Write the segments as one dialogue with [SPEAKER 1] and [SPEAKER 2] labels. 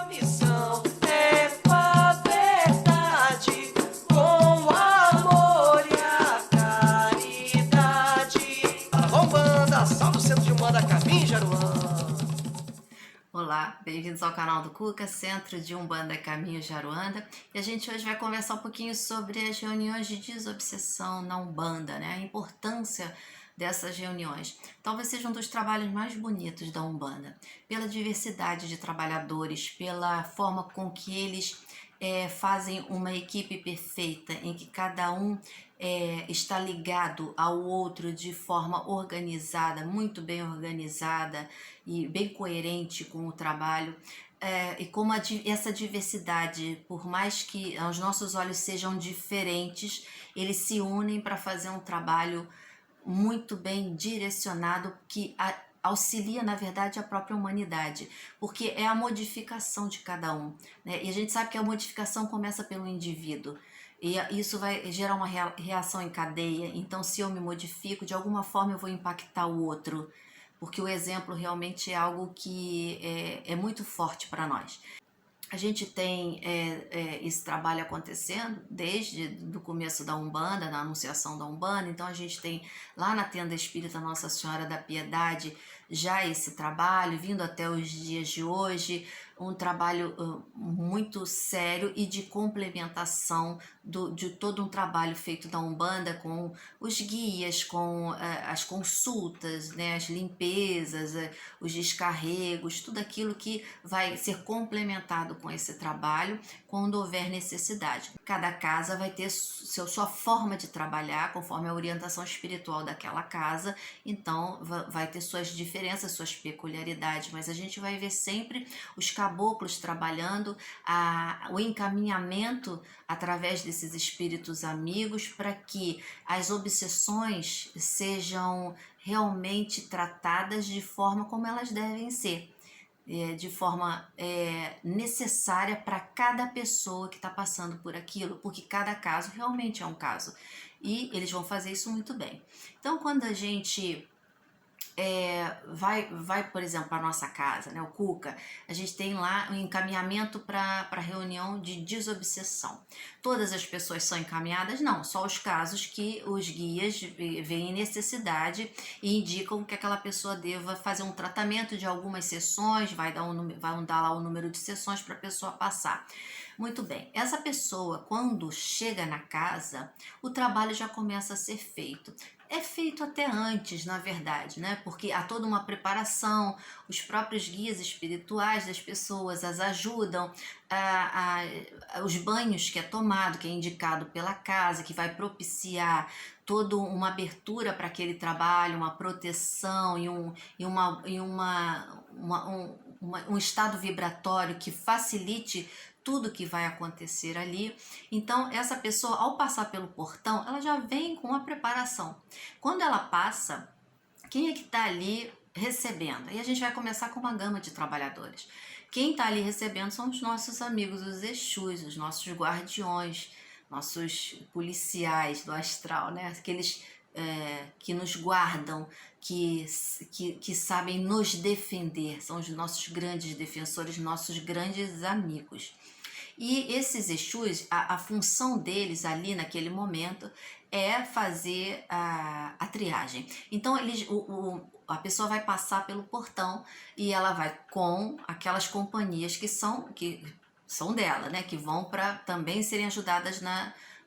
[SPEAKER 1] Missão é com a verdade, com amor e a caridade. Alô, Umbanda, salve o centro de Umbanda, Caminho Jaruã.
[SPEAKER 2] Olá, bem-vindos ao canal do Cuca, Centro de Umbanda Caminho Jaruanda. E a gente hoje vai conversar um pouquinho sobre as reuniões de desobsessão na Umbanda, né? A importância dessas reuniões. Talvez seja um dos trabalhos mais bonitos da Umbanda, pela diversidade de trabalhadores, pela forma com que eles fazem uma equipe perfeita, em que cada um está ligado ao outro de forma organizada, muito bem organizada e bem coerente com o trabalho. E como essa diversidade, por mais que aos nossos olhos sejam diferentes, eles se unem para fazer um trabalho muito bem direcionado que auxilia, na verdade, a própria humanidade, porque é a modificação de cada um, né? E a gente sabe que a modificação começa pelo indivíduo, e isso vai gerar uma reação em cadeia. Então, se eu me modifico, de alguma forma eu vou impactar o outro, porque o exemplo realmente é algo que é muito forte para nós. A gente tem esse trabalho acontecendo desde o começo da Umbanda, na anunciação da Umbanda. Então a gente tem lá na Tenda Espírita Nossa Senhora da Piedade já esse trabalho, vindo até os dias de hoje, um trabalho muito sério e de complementação de todo um trabalho feito da Umbanda, com os guias, com as consultas, né, as limpezas, os descarregos, tudo aquilo que vai ser complementado com esse trabalho quando houver necessidade. Cada casa vai ter sua forma de trabalhar conforme a orientação espiritual daquela casa, então vai ter suas diferenças, suas peculiaridades, mas a gente vai ver sempre os caboclos trabalhando o encaminhamento através desses espíritos amigos para que as obsessões sejam realmente tratadas de forma como elas devem ser, de forma necessária para cada pessoa que está passando por aquilo, porque cada caso realmente é um caso, e eles vão fazer isso muito bem. Então, quando a gente vai, por exemplo, para a nossa casa, né, o Cuca, a gente tem lá um encaminhamento para reunião de desobsessão. Todas as pessoas são encaminhadas? Não, só os casos que os guias veem necessidade e indicam que aquela pessoa deva fazer um tratamento de algumas sessões, vão dar lá o número de sessões para a pessoa passar. Muito bem, essa pessoa, quando chega na casa, o trabalho já começa a ser feito. É feito até antes, na verdade, né? Porque há toda uma preparação, os próprios guias espirituais das pessoas as ajudam, os banhos que é tomado, que é indicado pela casa, que vai propiciar toda uma abertura para aquele trabalho, uma proteção um estado vibratório que facilite tudo que vai acontecer ali. Então, essa pessoa, ao passar pelo portão, ela já vem com a preparação. Quando ela passa, quem é que está ali recebendo? Aí a gente vai começar com uma gama de trabalhadores. Quem está ali recebendo são os nossos amigos, os Exus, os nossos guardiões, nossos policiais do astral, né? Aqueles que nos guardam, que sabem nos defender, são os nossos grandes defensores, nossos grandes amigos. E esses Exus, a função deles ali naquele momento é fazer a triagem. Então a pessoa vai passar pelo portão e ela vai com aquelas companhias que são dela, né? Que vão para também serem ajudadas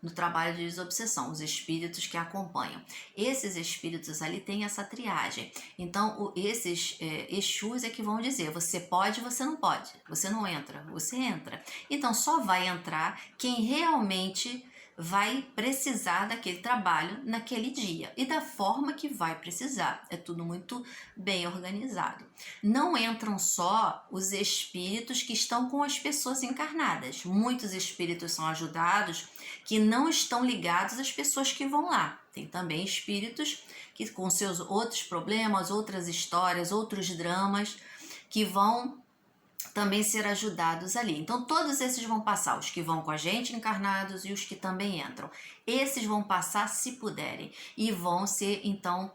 [SPEAKER 2] no trabalho de desobsessão, os espíritos que acompanham. Esses espíritos ali têm essa triagem. Então, esses Exus é que vão dizer, você pode, você não pode, você não entra, você entra. Então, só vai entrar quem realmente vai precisar daquele trabalho naquele dia e da forma que vai precisar. É tudo muito bem organizado. Não entram só os espíritos que estão com as pessoas encarnadas. Muitos espíritos são ajudados que não estão ligados às pessoas que vão lá. Tem também espíritos que com seus outros problemas, outras histórias, outros dramas, que vão também ser ajudados ali. Então todos esses vão passar, os que vão com a gente encarnados e os que também entram. Esses vão passar se puderem e vão ser então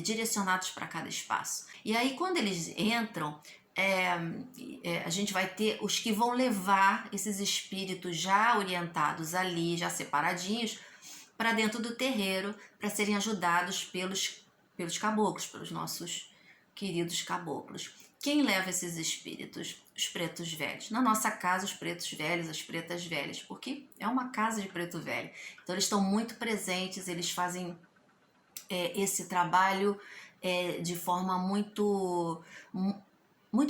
[SPEAKER 2] direcionados para cada espaço. E aí quando eles entram, a gente vai ter os que vão levar esses espíritos já orientados ali, já separadinhos, para dentro do terreiro, para serem ajudados pelos caboclos, pelos nossos queridos caboclos. Quem leva esses espíritos? Os pretos velhos. Na nossa casa, os pretos velhos, as pretas velhas, porque é uma casa de preto velho. Então eles estão muito presentes, eles fazem esse trabalho de forma muito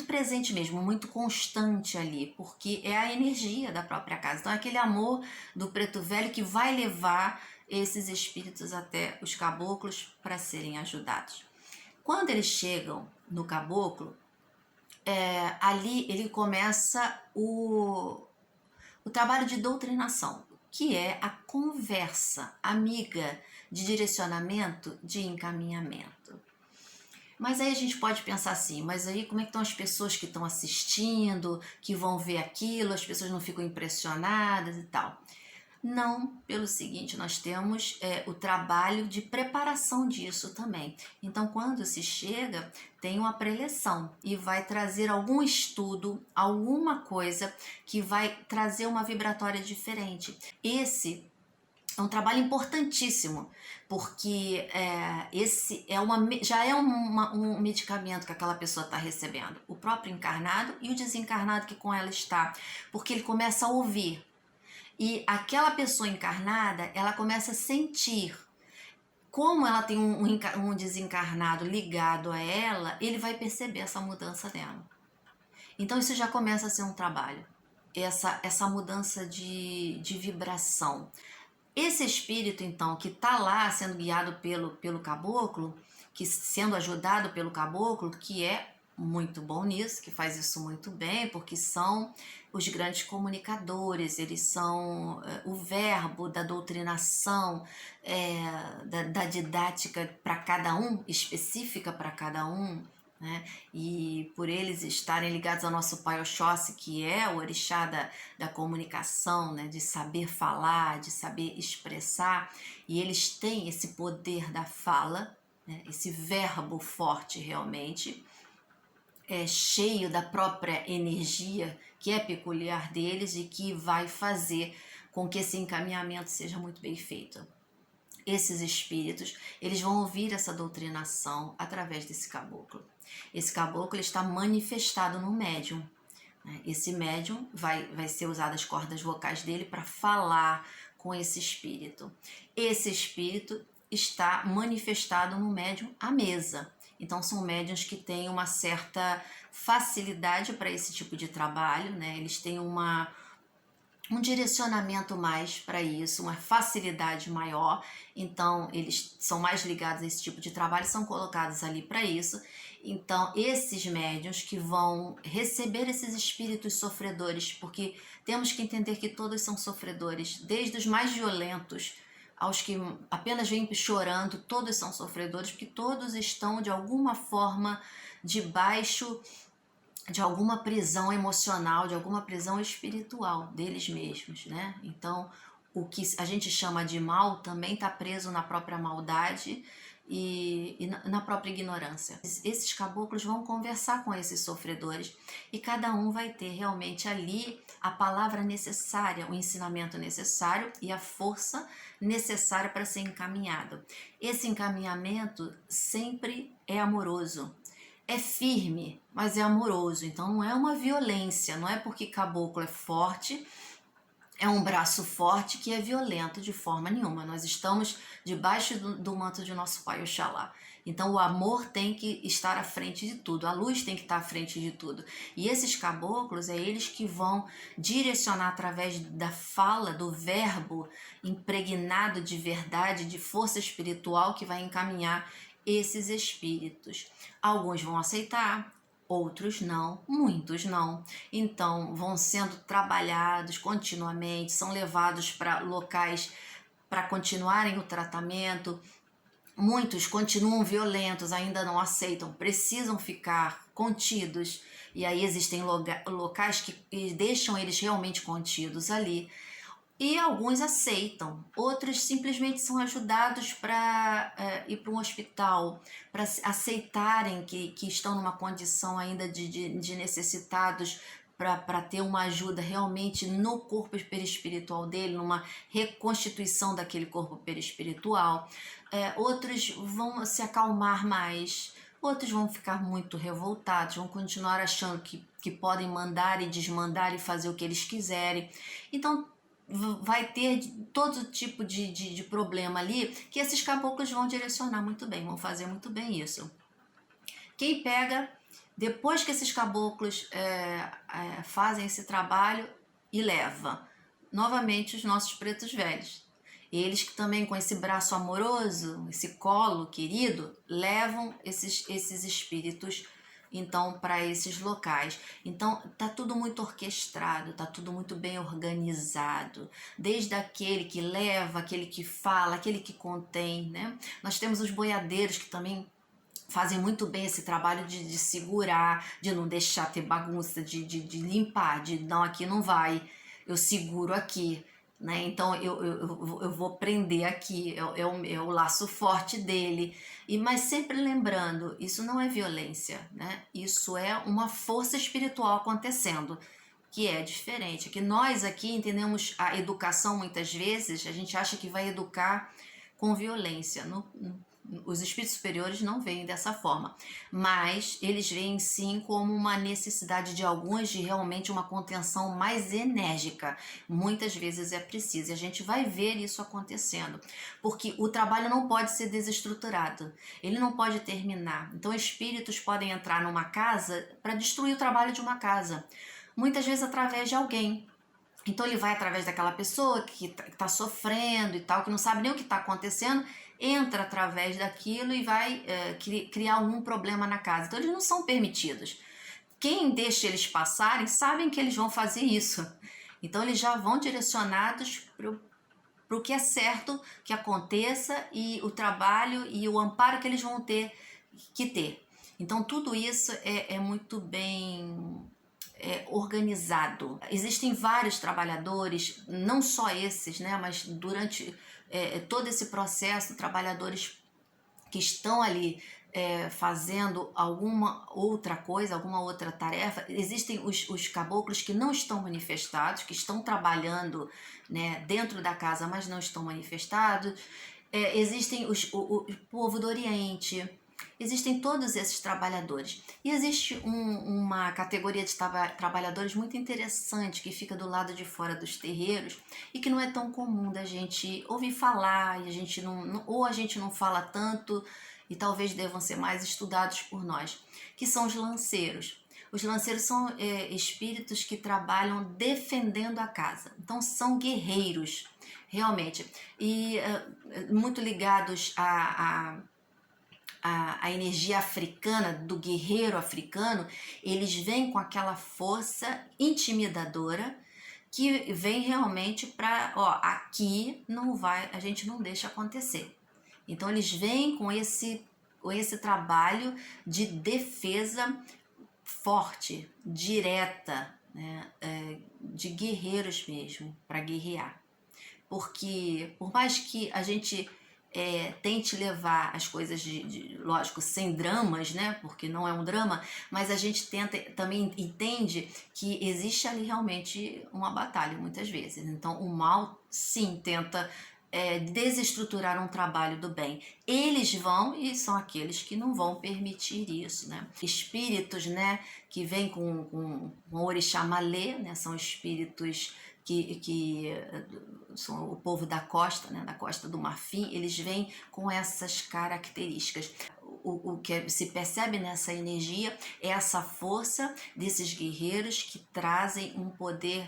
[SPEAKER 2] presente mesmo, muito constante ali, porque é a energia da própria casa. Então é aquele amor do preto velho que vai levar esses espíritos até os caboclos para serem ajudados. Quando eles chegam no caboclo, ali ele começa o trabalho de doutrinação, que é a conversa amiga de direcionamento, de encaminhamento. Mas aí a gente pode pensar assim, mas aí como é que estão as pessoas que estão assistindo, que vão ver aquilo, as pessoas não ficam impressionadas e tal? Não, pelo seguinte, nós temos o trabalho de preparação disso também. Então, quando se chega, tem uma preleção e vai trazer algum estudo, alguma coisa que vai trazer uma vibratória diferente. Esse é um trabalho importantíssimo, porque esse já é um medicamento que aquela pessoa está recebendo, o próprio encarnado e o desencarnado que com ela está, porque ele começa a ouvir. E aquela pessoa encarnada, ela começa a sentir. Como ela tem um desencarnado ligado a ela, ele vai perceber essa mudança dela. Então isso já começa a ser um trabalho. Essa mudança de vibração. Esse espírito, então, que está lá sendo guiado pelo caboclo, que sendo ajudado pelo caboclo, que é muito bom nisso, que faz isso muito bem, porque são os grandes comunicadores, eles são o verbo da doutrinação, da didática para cada um, específica para cada um, né? E por eles estarem ligados ao nosso Pai Oxóssi, que é o orixá da comunicação, né? De saber falar, de saber expressar, e eles têm esse poder da fala, né? Esse verbo forte realmente, cheio da própria energia que é peculiar deles e que vai fazer com que esse encaminhamento seja muito bem feito. Esses espíritos, eles vão ouvir essa doutrinação através desse caboclo. Esse caboclo está manifestado no médium. Esse médium vai ser usado as cordas vocais dele para falar com esse espírito. Esse espírito está manifestado no médium à mesa. Então são médiuns que têm uma certa facilidade para esse tipo de trabalho, né? Eles têm um direcionamento mais para isso, uma facilidade maior, então eles são mais ligados a esse tipo de trabalho, são colocados ali para isso. Então esses médiuns que vão receber esses espíritos sofredores, porque temos que entender que todos são sofredores, desde os mais violentos aos que apenas vêm chorando, todos são sofredores, porque todos estão de alguma forma debaixo de alguma prisão emocional, de alguma prisão espiritual deles mesmos, né? Então, o que a gente chama de mal também está preso na própria maldade e na própria ignorância. Esses caboclos vão conversar com esses sofredores e cada um vai ter realmente ali a palavra necessária, o ensinamento necessário e a força necessária para ser encaminhado. Esse encaminhamento sempre é amoroso. É firme, mas é amoroso, então não é uma violência, não é porque caboclo é forte, é um braço forte que é violento de forma nenhuma. Nós estamos debaixo do manto de nosso Pai Oxalá. Então o amor tem que estar à frente de tudo, a luz tem que estar à frente de tudo. E esses caboclos, eles que vão direcionar através da fala, do verbo impregnado de verdade, de força espiritual que vai encaminhar esses espíritos. Alguns vão aceitar, outros não, muitos não. Então vão sendo trabalhados continuamente, são levados para locais para continuarem o tratamento. Muitos continuam violentos, ainda não aceitam, precisam ficar contidos. E aí existem locais que deixam eles realmente contidos ali. E alguns aceitam, outros simplesmente são ajudados para ir para um hospital, para aceitarem que estão numa condição ainda de necessitados, para ter uma ajuda realmente no corpo perispiritual dele, numa reconstituição daquele corpo perispiritual. Outros vão se acalmar mais, outros vão ficar muito revoltados, vão continuar achando que podem mandar e desmandar e fazer o que eles quiserem. Então, vai ter todo tipo de problema ali que esses caboclos vão direcionar muito bem, vão fazer muito bem isso. Quem pega, depois que esses caboclos fazem esse trabalho e leva novamente os nossos pretos velhos. Eles que também com esse braço amoroso, esse colo querido, levam esses espíritos então para esses locais. Então tá tudo muito orquestrado, tá tudo muito bem organizado, desde aquele que leva, aquele que fala, aquele que contém, né? Nós temos os boiadeiros que também fazem muito bem esse trabalho de segurar, de não deixar ter bagunça, de limpar, de não, aqui não vai, eu seguro aqui. Né? Então eu vou prender aqui, é o laço forte dele. Mas sempre lembrando, isso não é violência, né? Isso é uma força espiritual acontecendo, que é diferente. Que nós aqui entendemos a educação muitas vezes, a gente acha que vai educar com violência. Os espíritos superiores não veem dessa forma, mas eles veem sim como uma necessidade de alguns de realmente uma contenção mais enérgica. Muitas vezes é preciso, e a gente vai ver isso acontecendo, porque o trabalho não pode ser desestruturado, ele não pode terminar. Então espíritos podem entrar numa casa para destruir o trabalho de uma casa, muitas vezes através de alguém. Então ele vai através daquela pessoa que está sofrendo e tal, que não sabe nem o que está acontecendo, entra através daquilo e vai criar algum problema na casa. Então eles não são permitidos. Quem deixa eles passarem sabem que eles vão fazer isso. Então eles já vão direcionados para o que é certo que aconteça e o trabalho e o amparo que eles vão ter que ter. Então tudo isso é muito bem organizado. Existem vários trabalhadores, não só esses, né, mas durante todo esse processo, trabalhadores que estão ali fazendo alguma outra coisa, alguma outra tarefa. Existem os caboclos que não estão manifestados, que estão trabalhando, né, dentro da casa, mas não estão manifestados. Existem o povo do Oriente. Existem todos esses trabalhadores. E existe uma categoria de trabalhadores muito interessante que fica do lado de fora dos terreiros e que não é tão comum da gente ouvir falar, e a gente ou a gente não fala tanto e talvez devam ser mais estudados por nós, que são os lanceiros. Os lanceiros são espíritos que trabalham defendendo a casa. Então são guerreiros, realmente. E muito ligados a energia africana, do guerreiro africano, eles vêm com aquela força intimidadora que vem realmente para, aqui não vai, a gente não deixa acontecer. Então eles vêm com esse trabalho de defesa forte, direta, né, de guerreiros mesmo, para guerrear. Porque por mais que a gente tente levar as coisas lógico, sem dramas, né? Porque não é um drama, mas a gente também entende que existe ali realmente uma batalha muitas vezes. Então o mal sim tenta desestruturar um trabalho do bem. Eles vão e são aqueles que não vão permitir isso, né? Espíritos, né, que vêm com orixá malê, né? São espíritos que são o povo da costa, né, da Costa do Marfim, eles vêm com essas características. O que se percebe nessa energia é essa força desses guerreiros que trazem um poder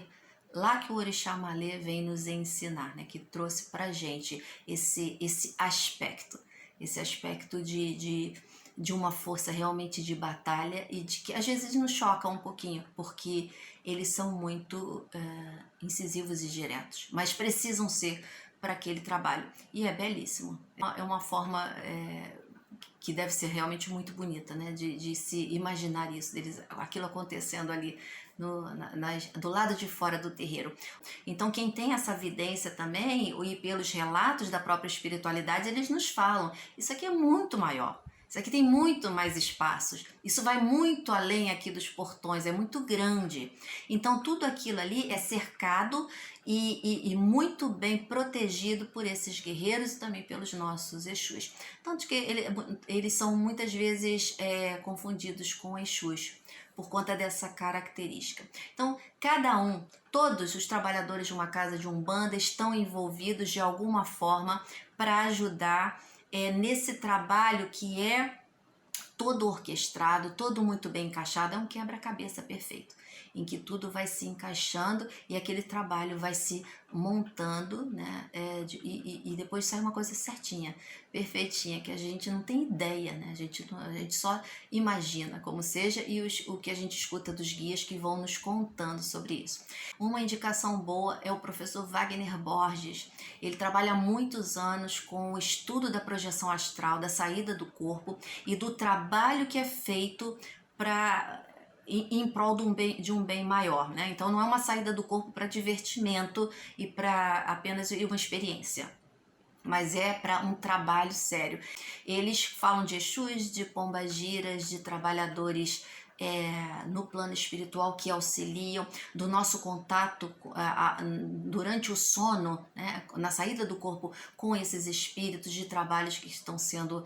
[SPEAKER 2] lá que o orixá malê vem nos ensinar, né, que trouxe pra gente esse aspecto de uma força realmente de batalha e de que às vezes nos choca um pouquinho, porque eles são muito incisivos e diretos, mas precisam ser para aquele trabalho. E é belíssimo. É uma forma que deve ser realmente muito bonita, né? De se imaginar isso, deles, aquilo acontecendo ali do lado de fora do terreiro. Então, quem tem essa vidência também, e pelos relatos da própria espiritualidade, eles nos falam, isso aqui é muito maior. Isso aqui tem muito mais espaços. Isso vai muito além aqui dos portões, é muito grande. Então, tudo aquilo ali é cercado e muito bem protegido por esses guerreiros e também pelos nossos Exus. Tanto que eles são muitas vezes confundidos com Exus por conta dessa característica. Então, todos os trabalhadores de uma casa de Umbanda estão envolvidos de alguma forma para ajudar nesse trabalho que é todo orquestrado, todo muito bem encaixado, é um quebra-cabeça perfeito, em que tudo vai se encaixando e aquele trabalho vai se montando, né? E depois sai uma coisa certinha, perfeitinha, que a gente não tem ideia, né? A gente só imagina como seja, e o que a gente escuta dos guias que vão nos contando sobre isso. Uma indicação boa é o professor Wagner Borges. Ele trabalha há muitos anos com o estudo da projeção astral, da saída do corpo e do trabalho que é feito em prol de um bem maior, né? Então não é uma saída do corpo para divertimento e para apenas uma experiência, mas é para um trabalho sério. Eles falam de Exus, de pombagiras, de trabalhadores no plano espiritual que auxiliam, do nosso contato durante o sono, né, na saída do corpo com esses espíritos, de trabalhos que estão sendo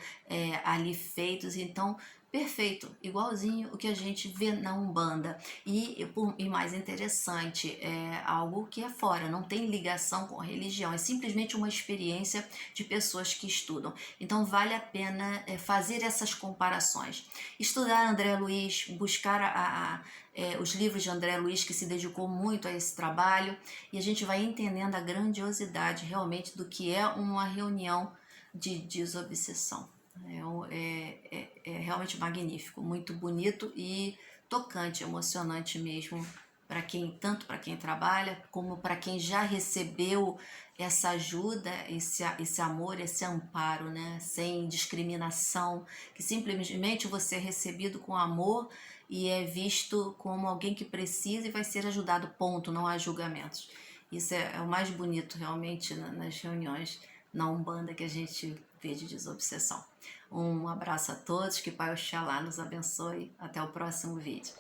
[SPEAKER 2] ali feitos. Então, perfeito, igualzinho o que a gente vê na Umbanda. E mais interessante, é algo que é fora, não tem ligação com a religião, é simplesmente uma experiência de pessoas que estudam. Então vale a pena fazer essas comparações. Estudar André Luiz, buscar os livros de André Luiz, que se dedicou muito a esse trabalho, e a gente vai entendendo a grandiosidade realmente do que é uma reunião de desobsessão. É realmente magnífico, muito bonito e tocante, emocionante mesmo, tanto para quem trabalha como para quem já recebeu essa ajuda, esse amor, esse amparo, né? Sem discriminação, que simplesmente você é recebido com amor e é visto como alguém que precisa e vai ser ajudado, ponto, não há julgamentos. Isso é o mais bonito realmente nas reuniões na Umbanda que a gente vê de desobsessão. Um abraço a todos, que Pai Oxalá nos abençoe. Até o próximo vídeo.